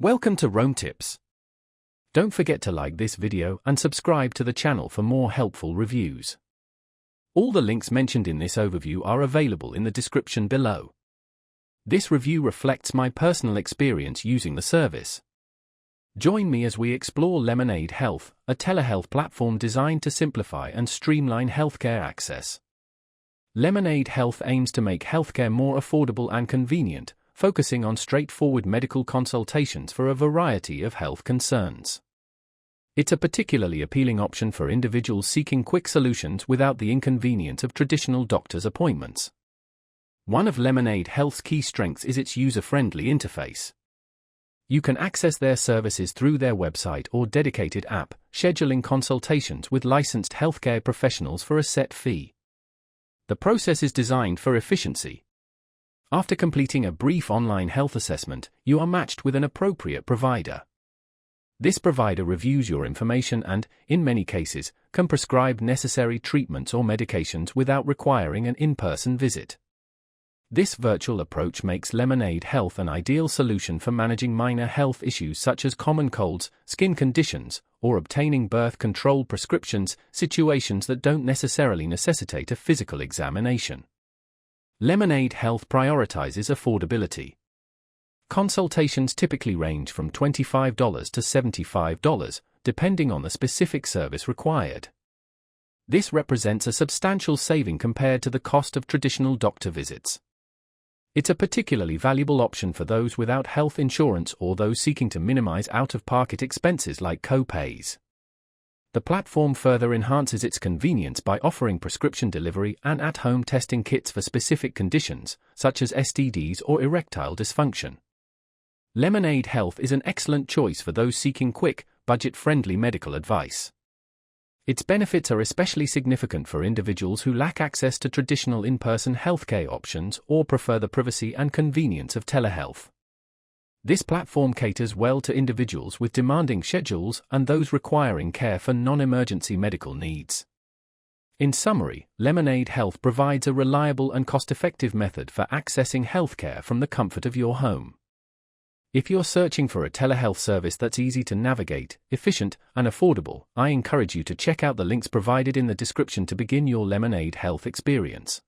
Welcome to Rome Tips. Don't forget to like this video and subscribe to the channel for more helpful reviews. All the links mentioned in this overview are available in the description below. This review reflects my personal experience using the service. Join me as we explore Lemonaid Health, a telehealth platform designed to simplify and streamline healthcare access. Lemonaid Health aims to make healthcare more affordable and convenient, focusing on straightforward medical consultations for a variety of health concerns. It's a particularly appealing option for individuals seeking quick solutions without the inconvenience of traditional doctor's appointments. One of Lemonaid Health's key strengths is its user-friendly interface. You can access their services through their website or dedicated app, scheduling consultations with licensed healthcare professionals for a set fee. The process is designed for efficiency. After completing a brief online health assessment, you are matched with an appropriate provider. This provider reviews your information and, in many cases, can prescribe necessary treatments or medications without requiring an in-person visit. This virtual approach makes Lemonaid Health an ideal solution for managing minor health issues such as common colds, skin conditions, or obtaining birth control prescriptions, situations that don't necessarily necessitate a physical examination. Lemonaid Health prioritizes affordability. Consultations typically range from $25 to $75, depending on the specific service required. This represents a substantial saving compared to the cost of traditional doctor visits. It's a particularly valuable option for those without health insurance or those seeking to minimize out-of-pocket expenses like co-pays. The platform further enhances its convenience by offering prescription delivery and at-home testing kits for specific conditions, such as STDs or erectile dysfunction. Lemonaid Health is an excellent choice for those seeking quick, budget-friendly medical advice. Its benefits are especially significant for individuals who lack access to traditional in-person healthcare options or prefer the privacy and convenience of telehealth. This platform caters well to individuals with demanding schedules and those requiring care for non-emergency medical needs. In summary, Lemonaid Health provides a reliable and cost-effective method for accessing healthcare from the comfort of your home. If you're searching for a telehealth service that's easy to navigate, efficient, and affordable, I encourage you to check out the links provided in the description to begin your Lemonaid Health experience.